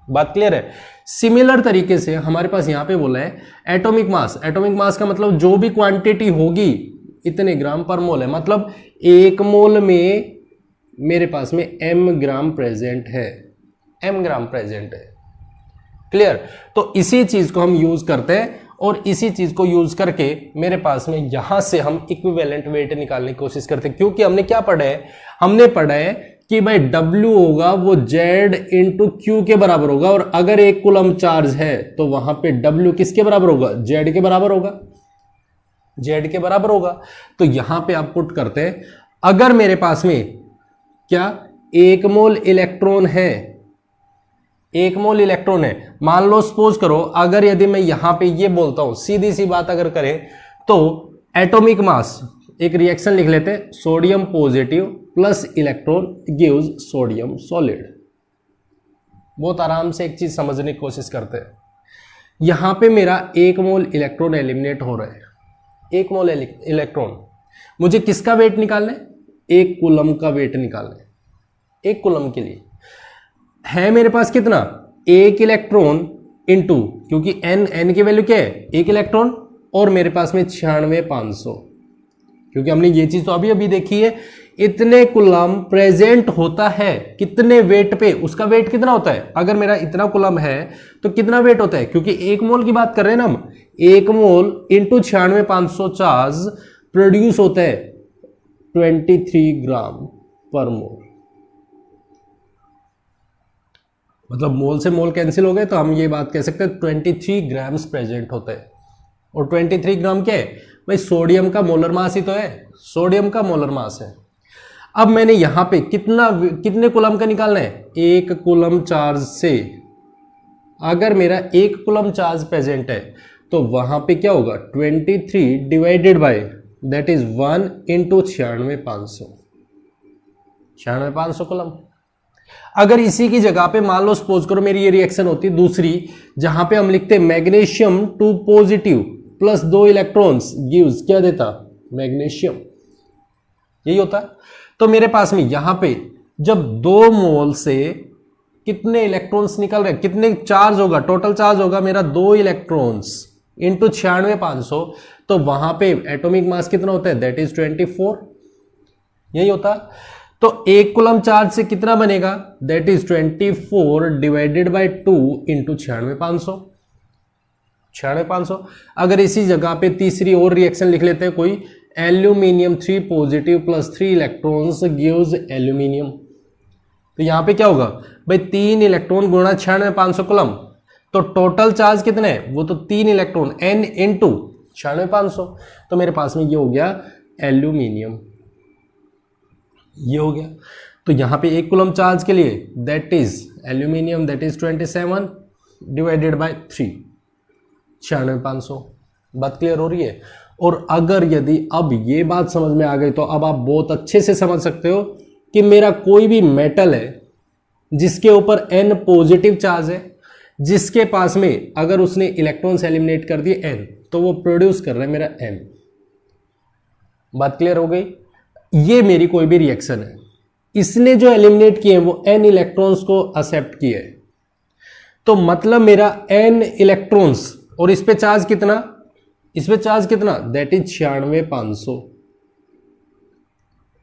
बात क्लियर है? सिमिलर तरीके से हमारे पास यहां पे बोला है एटॉमिक मास। एटॉमिक मास का मतलब जो भी क्वांटिटी होगी इतने ग्राम पर मोल है, मतलब 1 मोल में मेरे पास में m ग्राम प्रेजेंट है, m ग्राम प्रेजेंट है। क्लियर? तो इसी चीज को हम यूज करते हैं और इसी चीज को यूज करके मेरे पास में यहां से हम इक्विवेलेंट वेट निकालने की कोशिश करते हैं, क्योंकि हमने क्या पढ़ा है, हमने पढ़ा है कि भाई W होगा वो Z इंटू Q के बराबर होगा, और अगर 1 कूलम चार्ज है तो वहां पे W किसके बराबर होगा, Z के बराबर होगा, Z के बराबर होगा। तो यहां पे आप पुट करते हैं, अगर मेरे पास में क्या 1 मोल इलेक्ट्रॉन है, 1 मोल इलेक्ट्रॉन है, मान लो सपोज करो अगर यदि मैं यहां पे ये बोलता हूं, सीधी सी बात अगर करें तो एटॉमिक मास, एक रिएक्शन लिख लेते हैं, sodium positive plus electron gives sodium solid. बहुत आराम से एक चीज समझने की कोशिश करते हैं। यहां पे मेरा 1 मोल इलेक्ट्रॉन एलिमिनेट हो रहा है, 1 मोल इलेक्ट्रॉन, मुझे किसका वेट निकालना है, 1 कूलम का वेट निकालना है। 1 कूलम के लिए है मेरे पास कितना, 1 इलेक्ट्रॉन इंटू, क्योंकि n की वैल्यू क्या है, 1 इलेक्ट्रॉन, और मेरे पास में 96,500, क्योंकि हमने ये चीज तो अभी देखी है इतने कूलम प्रेजेंट होता है कितने वेट पे, उसका वेट कितना होता है। अगर मेरा इतना कूलम है तो कितना वेट होता है, क्योंकि 1 मोल की बात कर रहे हैं ना हम, 1 मोल इंटू 96,500 चार्ज प्रोड्यूस होता है 23 ग्राम पर मोल। मतलब मोल से मोल कैंसिल हो गए तो हम ये बात कह सकते हैं 23 ग्राम्स प्रेजेंट होते हैं। और 23 ग्राम क्या है भाई, सोडियम का मोलर मास ही तो है, सोडियम का मोलर मास है। अब मैंने यहां पे कितने कूलम का निकालना है, 1 कूलम चार्ज से अगर मेरा 1 कूलम चार्ज प्रेजेंट है तो वहां पे क्या होगा 23 divided by that is 1 into 96,500 coulomb. अगर इसी की जगह पे मान लो सपोज करो मेरी ये रिएक्शन होती दूसरी, जहां पे हम लिखते magnesium 2 positive plus 2 electrons gives क्या देता, मैग्नीशियम, यही होता। तो मेरे पास में यहां पे जब 2 मोल से कितने इलेक्ट्रॉन्स निकल रहे, कितने चार्ज होगा, टोटल चार्ज होगा मेरा 2 इलेक्ट्रॉन्स इंटू 96,500, तो वहां पे एटॉमिक मास कितना होता है, दैट इज 24, यही होता। तो 1 कूलम चार्ज से कितना बनेगा, that is 24 divided by 2 into 96,500। अगर इसी जगह पे तीसरी और रिएक्शन लिख लेते हैं कोई, aluminium 3 positive plus 3 electrons gives aluminium, तो यहां पे क्या होगा भाई 3 इलेक्ट्रॉन गुणा 96,500 कूलम, तो टोटल चार्ज कितने हैं, वो तो 3 इलेक्ट्रॉन n इंटू 96,500, तो मेरे पास में ये हो गया एल्यूमिनियम, ये हो गया। तो यहां पे 1 कूलम चार्ज के लिए that is aluminium that is 27 divided by 3, 96,500। बात क्लियर हो रही है। और अगर यदि अब ये बात समझ में आ गई तो अब आप बहुत अच्छे से समझ सकते हो कि मेरा कोई भी मेटल है जिसके ऊपर n पॉजिटिव चार्ज है, जिसके पास में अगर उसने इलेक्ट्रॉन्स एलिमिनेट कर दिए n, तो वो प्रोड्यूस कर रहा है मेरा m। बात क्लियर हो गई। ये मेरी कोई भी रिएक्शन है, इसने जो एलिमिनेट किए वो n इलेक्ट्रॉन्स को एक्सेप्ट किए, तो मतलब मेरा n इलेक्ट्रॉन्स, और इस पे चार्ज कितना, इस पे चार्ज कितना, दैट इज 96,500।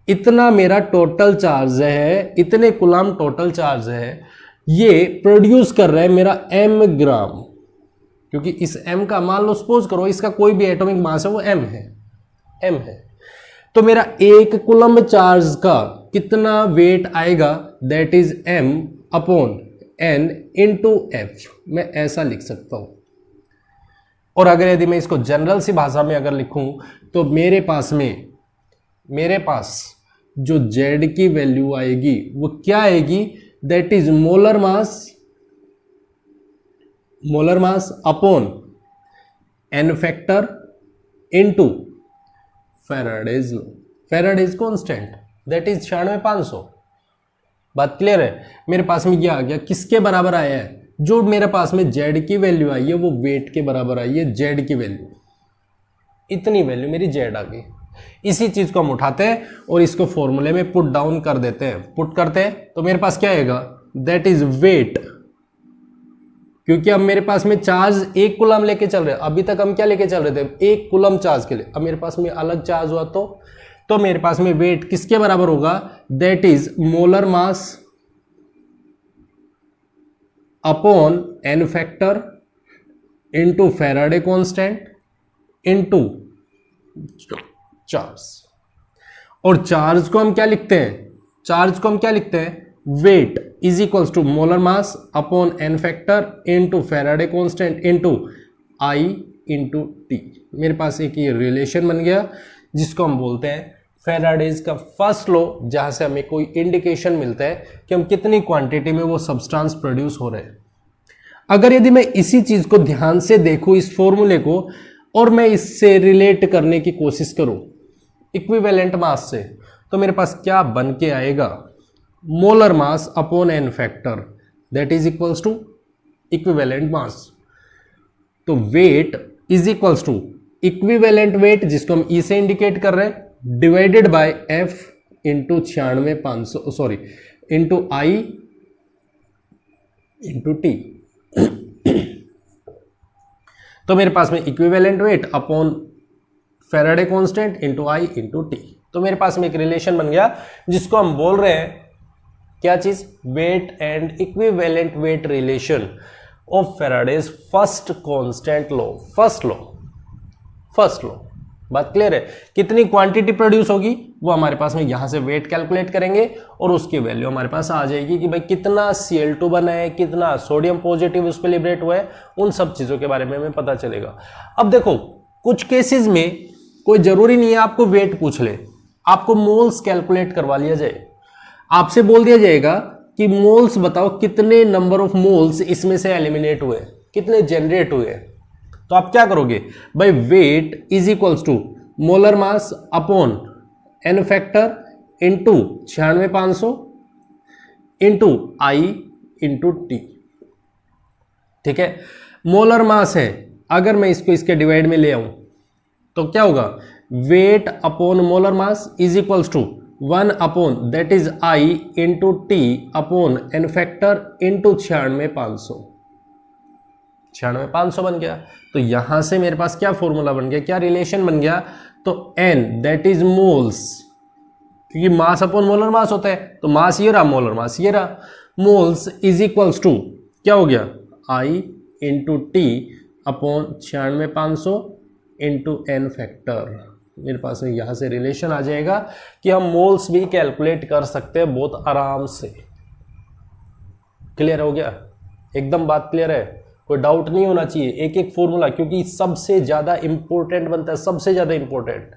इतना मेरा टोटल चार्ज है, इतने कूलम टोटल चार्ज है, ये प्रोड्यूस कर रहा है मेरा m ग्राम, क्योंकि इस m का मान लो सपोज करो इसका कोई भी एटॉमिक मास है वो m है। तो मेरा 1 कूलम चार्ज का कितना वेट आएगा, that is m upon n into f, मैं ऐसा लिख सकता हूं। और अगर यदि मैं इसको जनरल सी भाषा में अगर लिखूं तो मेरे पास जो z की वैल्यू आएगी वो क्या आएगी, that is molar mass upon n factor into Faraday's law, Faraday's constant, that is 96,500। बात क्लियर है। मेरे पास में ये आ गया, किसके बराबर आया है, जो मेरे पास में z की वैल्यू आई है वो वेट के बराबर आई है, z की वैल्यू, इतनी वैल्यू मेरी z आ गई। इसी चीज को हम उठाते हैं और इसको फॉर्मूले में पुट डाउन कर देते हैं, पुट करते हैं तो मेरे पास क्या आएगा, दैट इज वेट, क्योंकि अब मेरे पास में चार्ज 1 कूलम लेके चल रहे हैं, अभी तक हम क्या लेके चल रहे थे 1 कूलम चार्ज के लिए, अब मेरे पास में अलग चार्ज हुआ तो मेरे पास में वेट किसके बराबर होगा, that is molar mass upon n factor into Faraday constant into charge. और चार्ज को हम क्या लिखते हैं, weight is equals to molar mass upon n factor into Faraday constant into I into T. मेरे पास एक ये रिलेशन बन गया जिसको हम बोलते हैं फैराडेज का फर्स्ट लॉ, जहां से हमें कोई इंडिकेशन मिलता है कि हम कितनी क्वांटिटी में वो सब्सटेंस प्रोड्यूस हो रहे हैं। अगर यदि मैं इसी चीज को ध्यान से देखूं, इस फॉर्मूले को, और मैं इससे रिलेट करने की कोशिश करूं इक्विवेलेंट मास से, तो मेरे पास क्या बन के आएगा, molar mass upon n factor that is equals to equivalent mass. तो weight is equals to equivalent weight, जिसको हम ई से इंडिकेट कर रहे हैं, divided by f into 96,500 sorry into I into T. तो मेरे पास में equivalent weight upon Faraday constant into I into T. तो मेरे पास में एक रिलेशन बन गया जिसको हम बोल रहे हैं क्या चीज, weight and equivalent weight relation of Faraday's first constant law. First law, बात क्लियर है। कितनी क्वांटिटी प्रोड्यूस होगी वो हमारे पास में यहां से वेट कैलकुलेट करेंगे और उसकी वैल्यू हमारे पास आ जाएगी कि भाई कितना Cl2 बना है, कितना सोडियम पॉजिटिव उस पर लिबरेट हुआ है, उन सब चीजों के बारे में हमें पता चलेगा। अब देखो कुछ केसेस में कोई जरूरी नहीं है आपको वेट पूछ ले, आपको मोल्स कैलकुलेट करवा लिया जाए। आपसे बोल दिया जाएगा कि मोल्स बताओ कितने नंबर ऑफ मोल्स इसमें से एलिमिनेट हुए, कितने जनरेट हुए। तो आप क्या करोगे भाई, weight is equals to molar mass upon n factor into 96,500 into I into T. ठीक है, मोलर मास है, अगर मैं इसको इसके डिवाइड में ले आऊं तो क्या होगा, weight upon molar mass is equals to 1 upon that is I into T upon n factor into 96,500। 96,500 बन गया। तो यहां से मेरे पास क्या फॉर्मूला बन गया, क्या रिलेशन बन गया, तो n दैट इज मोल्स, क्योंकि मास अपॉन मोलर मास होता है, तो मास ये रहा, मोलर मास ये रहा, मोल्स इज इक्वल्स टू क्या हो गया, I into T upon 96,500 into n factor. मेरे पास में यहां से रिलेशन आ जाएगा कि हम मोल्स भी कैलकुलेट कर सकते हैं बहुत आराम से। क्लियर हो गया, एकदम बात क्लियर है, कोई डाउट नहीं होना चाहिए। एक एक फॉर्मूला, क्योंकि सबसे ज्यादा इंपॉर्टेंट बनता है, सबसे ज्यादा इंपॉर्टेंट,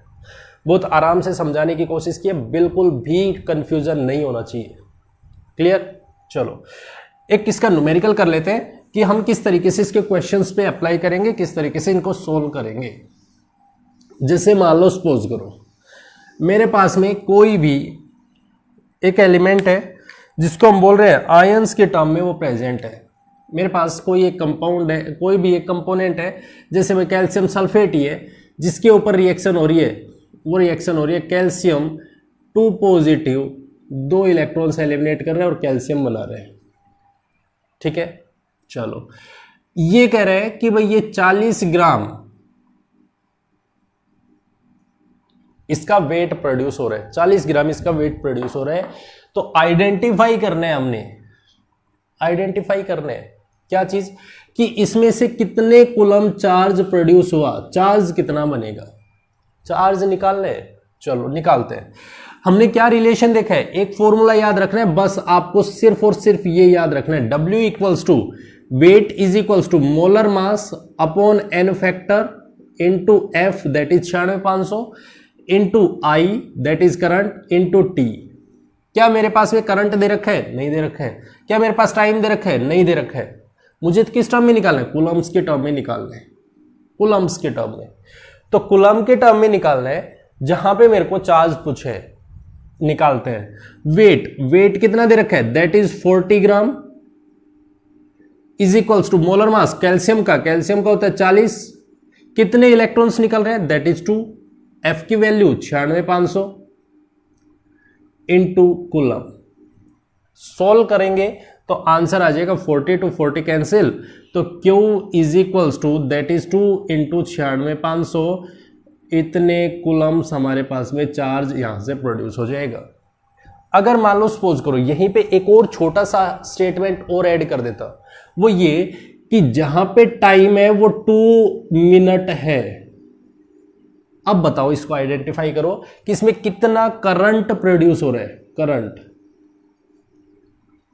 बहुत आराम से समझाने की कोशिश की, बिल्कुल भी कंफ्यूजन नहीं होना चाहिए। क्लियर, चलो एक इसका न्यूमेरिकल कर लेते हैं कि हम किस तरीके से इसके क्वेश्चंस पे अप्लाई करेंगे, किस तरीके से इनको सोल्व करेंगे। जैसे मान लो सपोज करो मेरे पास में कोई भी एक एलिमेंट है जिसको हम बोल रहे हैं आयंस के टर्म में वो प्रेजेंट है। मेरे पास कोई एक कंपाउंड है, कोई भी एक कंपोनेंट है, जैसे मैं कैल्शियम सल्फेट ही है, जिसके ऊपर रिएक्शन हो रही है, वो रिएक्शन हो रही है कैल्शियम 2 पॉजिटिव 2 इलेक्ट्रॉन्स एलिमिनेट कर रहे हैं और कैल्शियम बना रहे हैं। ठीक है, चलो ये कह रहे हैं कि भाई ये 40 ग्राम इसका वेट प्रोड्यूस हो रहा है, 40 ग्राम इसका वेट प्रोड्यूस हो रहा है। तो आइडेंटिफाई करना है हमने, आइडेंटिफाई करना है क्या चीज, कि इसमें से कितने कूलम चार्ज प्रोड्यूस हुआ, चार्ज कितना बनेगा, चार्ज निकालना है। चलो निकालते हैं। हमने क्या रिलेशन देखा है, एक फॉर्मूला याद रखना है, बस आपको सिर्फ और सिर्फ ये याद रखना है, W equals to weight is equals to molar mass upon n factor into F that is 96,500 into I that is current into T. क्या मेरे पास में करंट दे रखा है, नहीं दे रखा है। क्या मेरे पास टाइम दे रखा है, नहीं दे रखा है। मुझे किस टर्म में निकालना है, कूलम्स के टर्म में निकालना है, कूलम्स के टर्म में। तो कूलम के टर्म में निकालना है, जहां पे मेरे को चार्ज पूछे है, निकालते हैं। वेट, वेट कितना दे रखा है, that is 40 gram is equals to molar mass calcium का होता है 40, कितने इलेक्ट्रॉन्स निकल रहे हैं, दैट इज 2, एफ की वैल्यू 96,500 इंटू कूलम। सॉल्व करेंगे तो आंसर आ जाएगा 40 to 40 कैंसिल, तो Q is equals to that is 2 into 96,500, इतने कूलम्स हमारे पास में चार्ज यहां से प्रोड्यूस हो जाएगा। अगर मान लो सपोज करो यहीं पे एक और छोटा सा स्टेटमेंट और ऐड कर देता, वो ये कि जहां पे टाइम है वो 2 मिनट है। अब बताओ, इसको आइडेंटिफाई करो कि इसमें कितना करंट प्रोड्यूस हो रहा है, करंट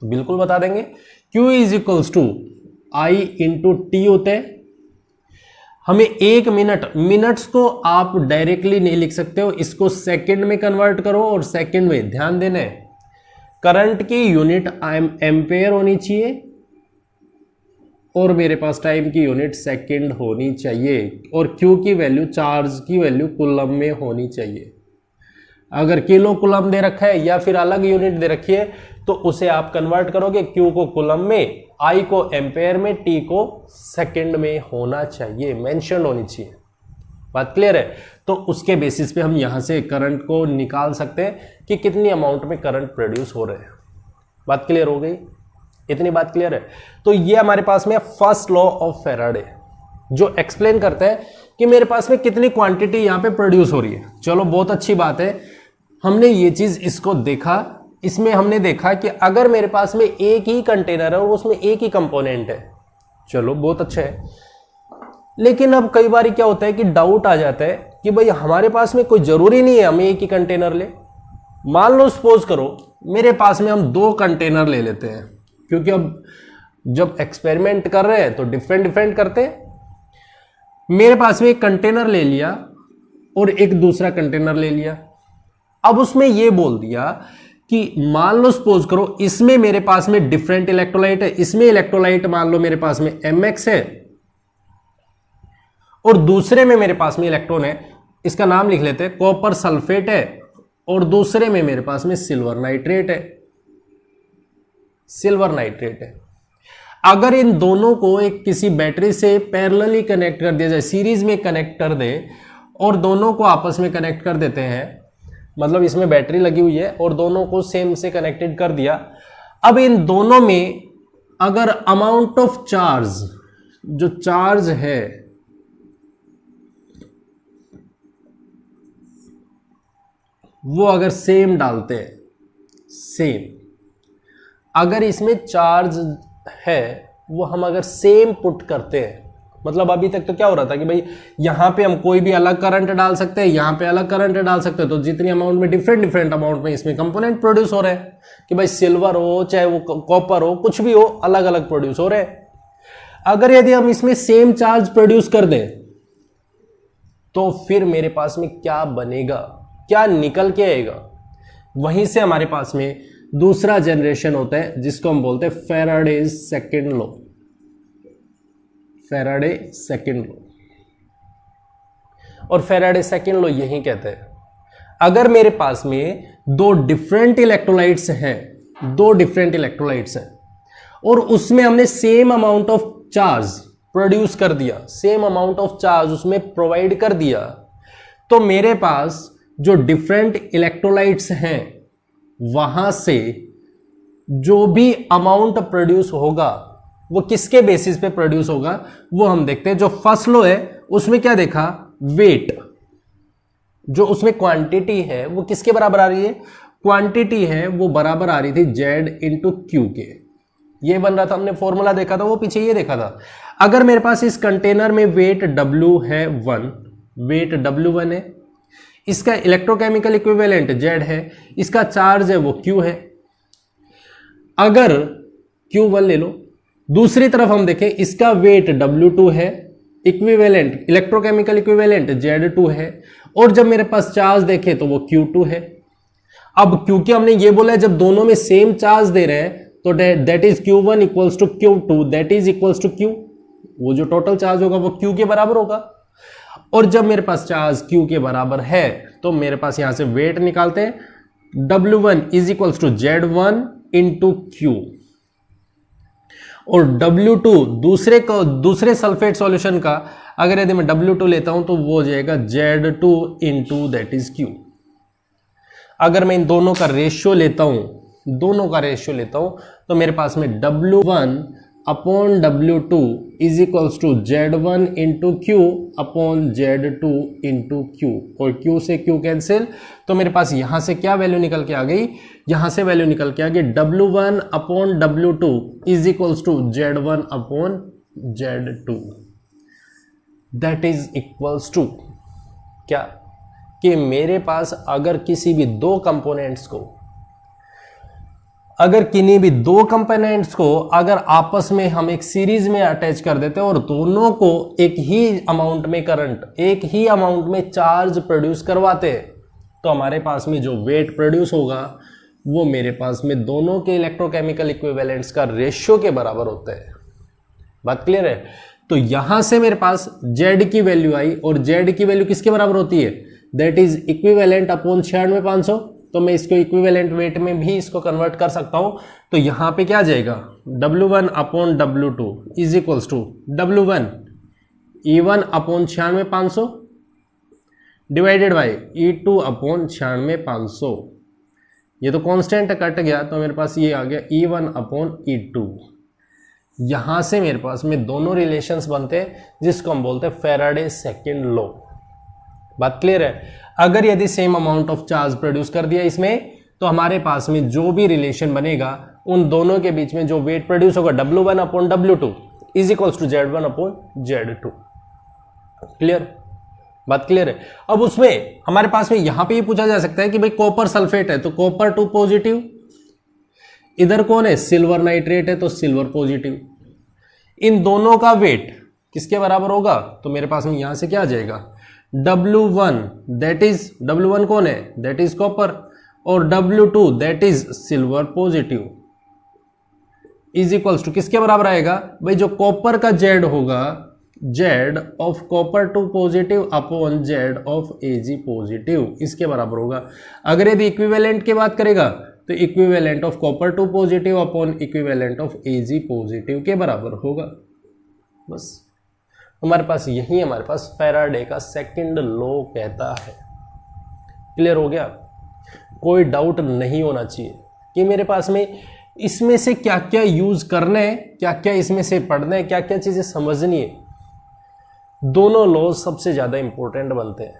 तो बिल्कुल बता देंगे। Q is equals to I into T होते हैं। हमें 1 मिनट, मिनट्स को आप डायरेक्टली नहीं लिख सकते हो, इसको सेकंड में कन्वर्ट करो और सेकंड में ध्यान देना है करंट की यूनिट एम्पेयर होनी चाहिए और मेरे पास टाइम की यूनिट सेकंड होनी चाहिए, और Q की वैल्यू, चार्ज की वैल्यू कूलम में होनी चाहिए। अगर किलो कूलम दे रखा है या फिर अलग यूनिट दे रखी है तो उसे आप कन्वर्ट करोगे, Q को कूलम में, I को एम्पेयर में, T को सेकंड में होना चाहिए, मेंशन होनी चाहिए। बात क्लियर है? तो उसके बेसिस पे हम यहां से करंट को निकाल सकते हैं कि कितनी अमाउंट में करंट प्रोड्यूस हो रहे हैं। बात क्लियर हो गई? इतनी बात क्लियर है? तो ये हमारे पास में फर्स्ट लॉ ऑफ फैराडे जो एक्सप्लेन करता है कि मेरे पास में कितनी क्वांटिटी यहां पे प्रोड्यूस हो रही है। चलो बहुत अच्छी बात है, हमने ये चीज इसको देखा, इसमें हमने देखा कि अगर मेरे पास में एक ही कंटेनर है और उसमें एक ही कंपोनेंट है, चलो बहुत अच्छा है। लेकिन अब कई बार क्या होता है कि डाउट आ जाता है कि भाई हमारे पास में कोई जरूरी नहीं है हम एक ही कंटेनर ले। मान लो सपोज करो मेरे पास में हम 2 कंटेनर ले लेते हैं, क्योंकि अब जब एक्सपेरिमेंट कर रहे हैं तो डिफरेंट डिफरेंट करते हैं। मेरे पास में एक कंटेनर ले लिया और एक दूसरा कंटेनर ले लिया। अब उसमें यह बोल दिया कि मान लो सपोज करो इसमें मेरे पास में डिफरेंट इलेक्ट्रोलाइट है, इसमें इलेक्ट्रोलाइट मान लो मेरे पास में Mx है और दूसरे में मेरे पास में इलेक्ट्रॉन है, इसका नाम लिख लेते हैं कॉपर सल्फेट है, और दूसरे में मेरे पास में सिल्वर नाइट्रेट है, सिल्वर नाइट्रेट है। अगर इन दोनों को एक किसी बैटरी से पैरेलली कनेक्ट कर दिया जाए, सीरीज में कनेक्ट कर दे और दोनों को आपस में कनेक्ट कर देते हैं, मतलब इसमें बैटरी लगी हुई है और दोनों को सेम से कनेक्टेड कर दिया। अब इन दोनों में अगर अमाउंट ऑफ चार्ज, जो चार्ज है वो अगर सेम डालते हैं, सेम, अगर इसमें चार्ज है वो हम अगर सेम पुट करते हैं, मतलब अभी तक तो क्या हो रहा था कि भाई यहां पे हम कोई भी अलग करंट डाल सकते हैं, यहां पे अलग करंट डाल सकते हैं, तो जितनी अमाउंट में डिफरेंट डिफरेंट अमाउंट में इसमें कंपोनेंट प्रोड्यूस हो रहे हैं कि भाई सिल्वर हो चाहे वो कॉपर हो, कुछ भी हो, अलग अलग प्रोड्यूस हो रहे हैं। अगर यदि हम इसमें सेम चार्ज प्रोड्यूस कर दें तो फिर मेरे पास में क्या बनेगा, क्या निकल के आएगा? वहीं से हमारे पास में दूसरा जनरेशन होता है जिसको हम बोलते हैं Faraday's second law, Faraday second law. और फैराडे सेकंड लॉ यही कहते हैं, अगर मेरे पास में 2 डिफरेंट इलेक्ट्रोलाइट्स हैं, 2 डिफरेंट इलेक्ट्रोलाइट्स हैं और उसमें हमने same amount of charge produce कर दिया, सेम अमाउंट ऑफ चार्ज उसमें प्रोवाइड कर दिया, तो मेरे पास जो डिफरेंट इलेक्ट्रोलाइट्स हैं वहां से जो भी अमाउंट प्रोड्यूस होगा वो किसके बेसिस पे प्रोड्यूस होगा वो हम देखते हैं। जो फर्स्ट लॉ है उसमें क्या देखा, वेट, जो उसमें क्वांटिटी है वो किसके बराबर आ रही है, क्वांटिटी है वो बराबर आ रही थी Z इंटू क्यू के। ये बन रहा था, हमने फॉर्मूला देखा था वो पीछे ये देखा था। अगर मेरे पास इस कंटेनर में वेट W है 1, वेट W1 है, इसका इलेक्ट्रोकेमिकल इक्विवेलेंट Z है, इसका चार्ज है वो Q है। अगर Q1 ले लो, दूसरी तरफ हम देखें इसका वेट W2 है, इक्विवेलेंट इलेक्ट्रोकेमिकल इक्विवेलेंट Z2 है, और जब मेरे पास चार्ज देखे तो वो Q2 है। अब क्योंकि हमने ये बोला है जब दोनों में सेम चार्ज दे रहे हैं तो that is Q1 equals to Q2 that is equals to Q, वो जो टोटल चार्ज होगा वो Q के बराबर होगा। और जब मेरे पास चार्ज Q के बराबर है तो मेरे पास यहां से वेट निकालते हैं, W1 is equals to Z1 into Q, और W2 दूसरे सल्फेट सॉल्यूशन का अगर यदि मैं W2 लेता हूं तो वो हो जाएगा Z2 into that is Q। अगर मैं इन दोनों का रेशियो लेता हूं तो मेरे पास में W1 upon W2 is equals to Z1 into Q upon Z2 into Q, और Q से Q कैंसिल, तो मेरे पास यहां से क्या वैल्यू निकल के आ गई, यहां से वैल्यू निकल के आ गई W1 upon W2 is equals to Z1 upon Z2, that is equals to क्या, कि मेरे पास अगर किसी भी दो कंपोनेंट्स को अगर आपस में हम एक सीरीज में अटैच कर देते हैं और दोनों को एक ही अमाउंट में करंट, एक ही अमाउंट में चार्ज प्रोड्यूस करवाते हैं, तो हमारे पास में जो वेट प्रोड्यूस होगा वो मेरे पास में दोनों के इलेक्ट्रोकेमिकल इक्विवेलेंट्स का रेशियो के बराबर होता है। बात क्लियर है? तो यहां से मेरे पास Z की वैल्यू आई, और Z की वैल्यू किसके बराबर होती है, दैट इज इक्विवेलेंट अपॉन 96,500, तो मैं इसको इक्विवेलेंट वेट में भी इसको कन्वर्ट कर सकता हूं। तो यहां पे क्या जाएगा, W1 upon W2 is equals to W1 E1 upon 96,500 divided by E2 upon 96,500, ये तो कांस्टेंट कट गया तो मेरे पास ये आ गया E1 अपॉन E2। यहां से मेरे पास में दोनों रिलेशंस बनते हैं जिसको हम बोलते हैं फैराडे सेकंड लॉ। बात क्लियर है? अगर यदि same amount of charge produce कर दिया इसमें, तो हमारे पास में जो भी रिलेशन बनेगा उन दोनों के बीच में जो वेट प्रोड्यूस होगा W1 upon W2 is equals to Z1 upon Z2। Clear, बात क्लियर है। अब उसमें हमारे पास में यहां पे ये पूछा जा सकता है कि भाई कॉपर सल्फेट है तो कॉपर 2 पॉजिटिव, इधर कौन है सिल्वर नाइट्रेट है तो सिल्वर पॉजिटिव, इन दोनों का वेट किसके बराबर होगा, तो मेरे पास में यहां से क्या आ जाएगा W1 दैट इज W1 कौन है दैट इज कॉपर और W2 that is silver positive is equals to किसके बराबर आएगा भाई, जो कॉपर का Z होगा Z of copper 2 positive upon Z of Ag positive, इसके बराबर होगा। अगर यदि इक्विवेलेंट की बात करेगा तो equivalent of copper 2 positive upon equivalent of Ag positive के बराबर होगा। बस हमारे पास यही हमारे पास फैराडे का सेकंड लॉ कहता है। क्लियर हो गया, कोई डाउट नहीं होना चाहिए कि मेरे पास में इसमें से क्या क्या यूज करना है, क्या क्या इसमें से पढ़ना है, क्या क्या चीजें समझनी है। दोनों लॉ सबसे ज्यादा इंपॉर्टेंट बनते हैं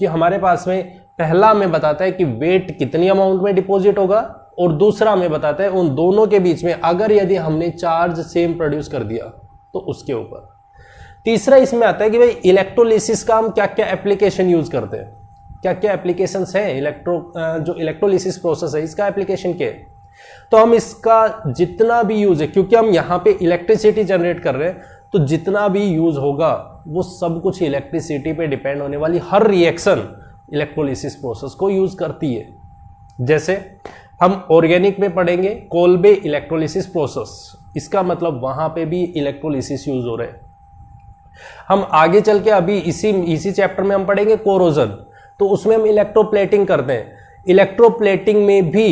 कि हमारे पास में पहला हमें बताता है कि वेट कितनी अमाउंट में डिपॉजिट होगा और दूसरा हमें बताता है उन दोनों के बीच में अगर यदि हमने चार्ज सेम प्रोड्यूस कर दिया तो उसके ऊपर। तीसरा इसमें आता है कि भाई इलेक्ट्रोलिसिस का हम क्या क्या एप्लीकेशन यूज करते हैं, क्या क्या एप्लीकेशंस हैं जो इलेक्ट्रोलिसिस प्रोसेस है इसका एप्लीकेशन क्या है। तो हम इसका जितना भी यूज है, क्योंकि हम यहाँ पे इलेक्ट्रिसिटी जनरेट कर रहे हैं, तो जितना भी यूज होगा वो सब कुछ इलेक्ट्रिसिटी पे डिपेंड होने वाली हर रिएक्शन इलेक्ट्रोलिसिस प्रोसेस को यूज करती है। जैसे हम ऑर्गेनिक में पढ़ेंगे कोल्बे इलेक्ट्रोलिसिस प्रोसेस, इसका मतलब वहां पे भी इलेक्ट्रोलिसिस यूज हो रहे हैं। हम आगे चल के अभी इसी चैप्टर में हम पढ़ेंगे कोरोजन, तो उसमें हम इलेक्ट्रोप्लेटिंग करते हैं, इलेक्ट्रोप्लेटिंग में भी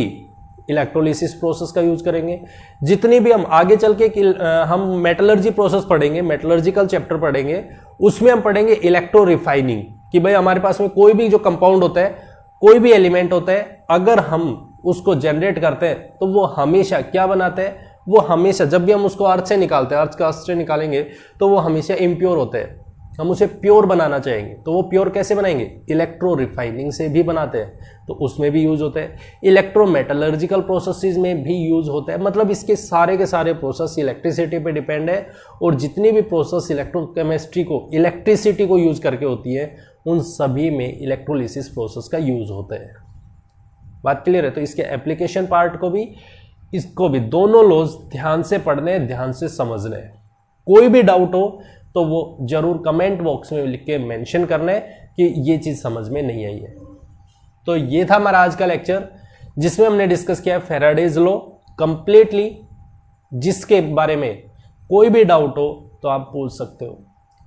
इलेक्ट्रोलिसिस प्रोसेस का यूज करेंगे। जितनी भी हम आगे चल के हम मेटलर्जी प्रोसेस पढ़ेंगे, मेटलर्जिकल चैप्टर पढ़ेंगे, उसमें हम पढ़ेंगे इलेक्ट्रो रिफाइनिंग कि भाई हमारे पास में कोई भी जो कंपाउंड होता है, कोई भी एलिमेंट होता है, अगर हम उसको जनरेट करते हैं तो वो हमेशा क्या बनाते हैं, वो हमेशा जब भी हम उसको अर्थ से निकालते हैं, अर्थ का अर्थ से निकालेंगे तो वो हमेशा इम्प्योर होते हैं। हम उसे प्योर बनाना चाहेंगे तो वो प्योर कैसे बनाएंगे, इलेक्ट्रो रिफाइनिंग से भी बनाते हैं, तो उसमें भी यूज होते हैं। इलेक्ट्रोमेटलर्जिकल प्रोसेसेस में भी यूज होता है। मतलब इसके सारे के सारे प्रोसेस इलेक्ट्रिसिटी पे डिपेंड है और जितनी भी प्रोसेस इलेक्ट्रोकेमिस्ट्री को इलेक्ट्रिसिटी को यूज करके होती है उन सभी में इलेक्ट्रोलिसिस प्रोसेस का यूज होता है। बात क्लियर है। तो इसके एप्लीकेशन पार्ट को भी इसको भी दोनों लॉज ध्यान से पढ़ने, ध्यान से समझने। कोई भी डाउट हो तो वो जरूर कमेंट बॉक्स में लिख के मेंशन करना है कि ये चीज समझ में नहीं आई है। तो ये था हमारा आज का लेक्चर जिसमें हमने डिस्कस किया फैराडेज लॉ कंप्लीटली, जिसके बारे में कोई भी डाउट हो तो आप पूछ सकते हो।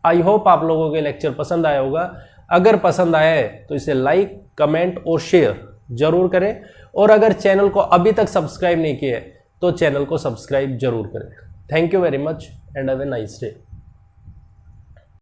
आई होप आप लोगों के लेक्चर पसंद आया होगा। अगर पसंद आया है तो इसे लाइक, कमेंट और शेयर जरूर करें और अगर चैनल को अभी तक सब्सक्राइब नहीं किया है तो चैनल को सब्सक्राइब जरूर करें। Thank you very much and have a nice day.